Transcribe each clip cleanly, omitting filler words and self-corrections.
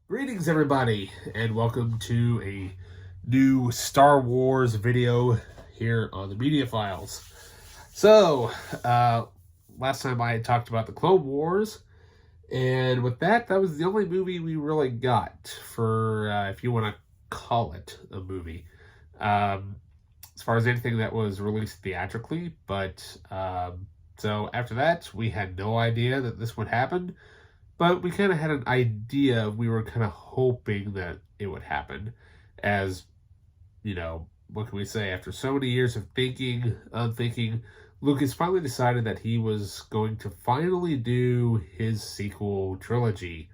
Greetings, everybody, and welcome to a new Star Wars video here on the Media Files. So, last time I had talked about the Clone Wars, and with that was the only movie we really got for, if you want to call it a movie. As far as anything that was released theatrically, but so after that, we had no idea that this would happen. But we kind of had an idea. We were kind of hoping that it would happen. As, what can we say? After so many years of unthinking, Lucas finally decided that he was going to finally do his sequel trilogy.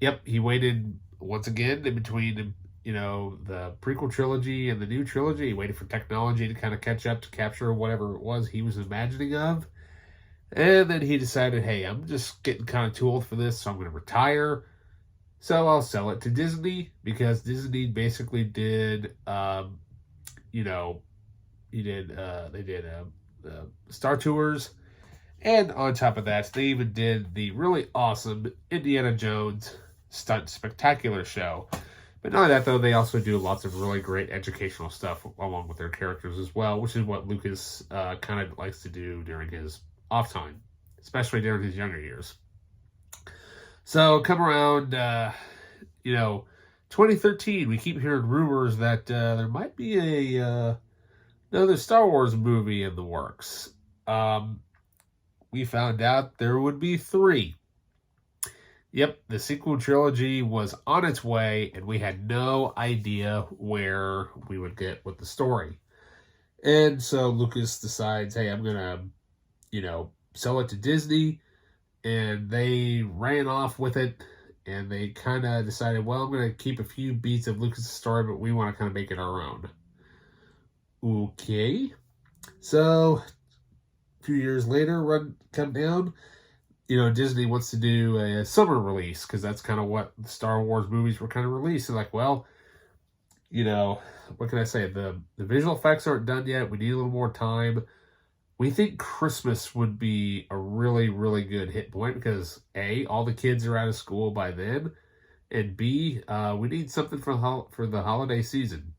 Yep, he waited once again in between, the prequel trilogy and the new trilogy. He waited for technology to kind of catch up to capture whatever it was he was imagining of. And then he decided, hey, I'm just getting kind of too old for this, so I'm going to retire. So I'll sell it to Disney because Disney basically did, they did Star Tours. And on top of that, they even did the really awesome Indiana Jones Stunt Spectacular show. But not only that, though, they also do lots of really great educational stuff along with their characters as well, which is what Lucas kind of likes to do during his off time, especially during his younger years. So come around, 2013, we keep hearing rumors that there might be another Star Wars movie in the works. We found out there would be 3. Yep, the sequel trilogy was on its way, and we had no idea where we would get with the story. And so Lucas decides, hey, I'm going to sell it to Disney, and they ran off with it, and they kind of decided, well, I'm going to keep a few beats of Lucas' story, but we want to kind of make it our own. Okay. So, a few years later, come down, Disney wants to do a summer release, because that's kind of what the Star Wars movies were kind of released. They're like, well, what can I say? The visual effects aren't done yet. We need a little more time. We think Christmas would be a really, really good hit point because A, all the kids are out of school by then, and B, we need something for the holiday season.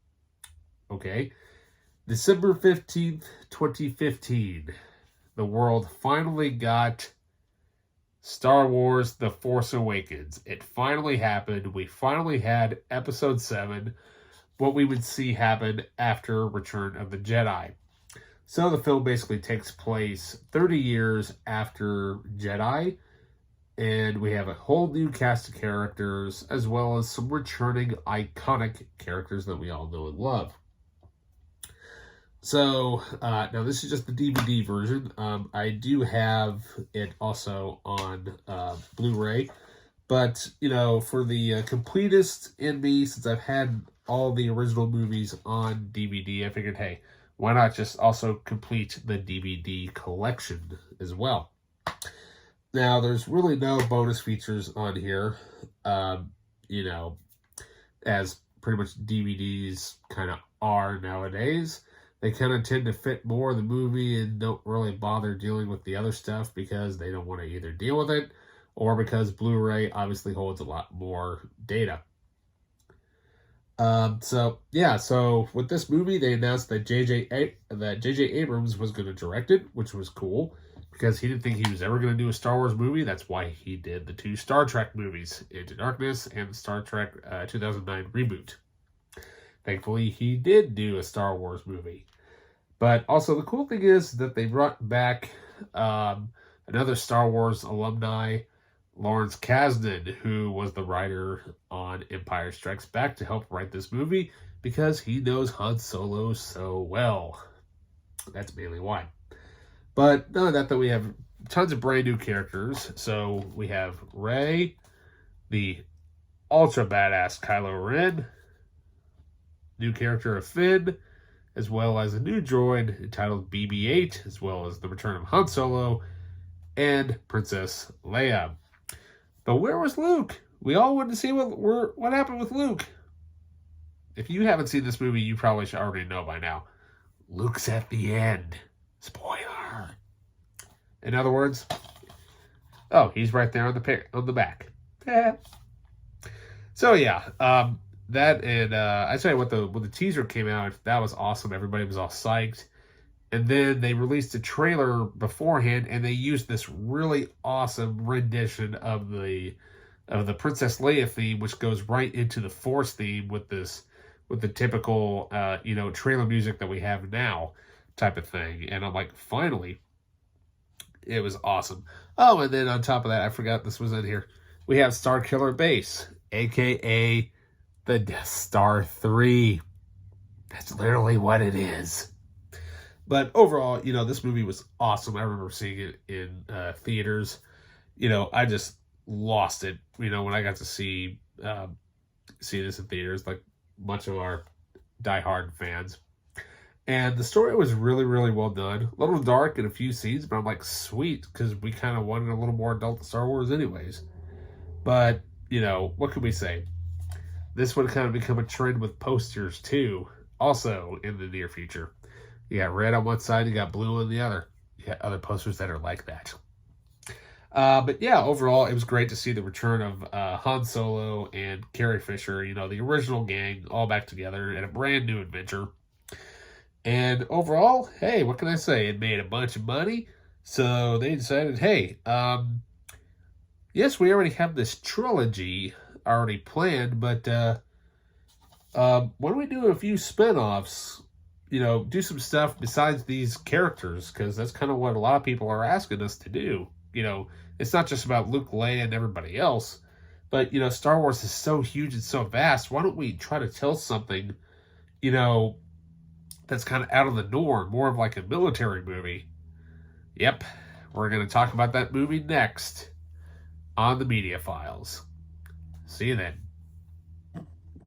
Okay. December 15th, 2015, the world finally got Star Wars The Force Awakens. It finally happened. We finally had Episode 7, what we would see happen after Return of the Jedi. So the film basically takes place 30 years after Jedi, and we have a whole new cast of characters, as well as some returning iconic characters that we all know and love. So, now this is just the DVD version. I do have it also on Blu-ray, but, for the completist in me, since I've had all the original movies on DVD, I figured, hey, why not just also complete the DVD collection as well? Now, there's really no bonus features on here, as pretty much DVDs kind of are nowadays. They kind of tend to fit more of the movie and don't really bother dealing with the other stuff because they don't want to either deal with it or because Blu-ray obviously holds a lot more data. So with this movie, they announced that J.J. Abrams was going to direct it, which was cool because he didn't think he was ever going to do a Star Wars movie. That's why he did the 2 Star Trek movies, Into Darkness and Star Trek 2009 reboot. Thankfully, he did do a Star Wars movie. But also, the cool thing is that they brought back another Star Wars alumni, Lawrence Kasdan, who was the writer on Empire Strikes Back, to help write this movie because he knows Han Solo so well. That's mainly why. But none of that, we have tons of brand new characters. So we have Rey, the ultra badass Kylo Ren, new character of Finn, as well as a new droid entitled BB-8, as well as the return of Han Solo and Princess Leia. But where was Luke? We all wanted to see what happened with Luke. If you haven't seen this movie, you probably should already know by now. Luke's at the end. Spoiler. In other words, oh, he's right there on the back. So yeah, that and I tell you what, when the teaser came out, that was awesome. Everybody was all psyched. And then they released a trailer beforehand, and they used this really awesome rendition of the Princess Leia theme, which goes right into the Force theme with the typical trailer music that we have now, type of thing. And I'm like, finally, it was awesome. Oh, and then on top of that, I forgot this was in here. We have Star Killer Base, aka the Death Star 3. That's literally what it is. But overall, this movie was awesome. I remember seeing it in theaters. I just lost it. When I got to see this in theaters, like a bunch of our diehard fans. And the story was really, really well done. A little dark in a few scenes, but I'm like, sweet, because we kind of wanted a little more adult Star Wars anyways. But, what can we say? This would kind of become a trend with posters, too, also in the near future. You got red on one side, you got blue on the other. You got other posters that are like that. But yeah, overall, it was great to see the return of Han Solo and Carrie Fisher, the original gang, all back together in a brand new adventure. And overall, hey, what can I say? It made a bunch of money. So they decided, hey, yes, we already have this trilogy already planned, but why don't we do a few spinoffs? Do some stuff besides these characters, because that's kind of what a lot of people are asking us to do. It's not just about Luke, Leia, and everybody else, but, Star Wars is so huge and so vast. Why don't we try to tell something, that's kind of out of the norm, more of like a military movie? Yep, we're going to talk about that movie next on the Media Files. See you then.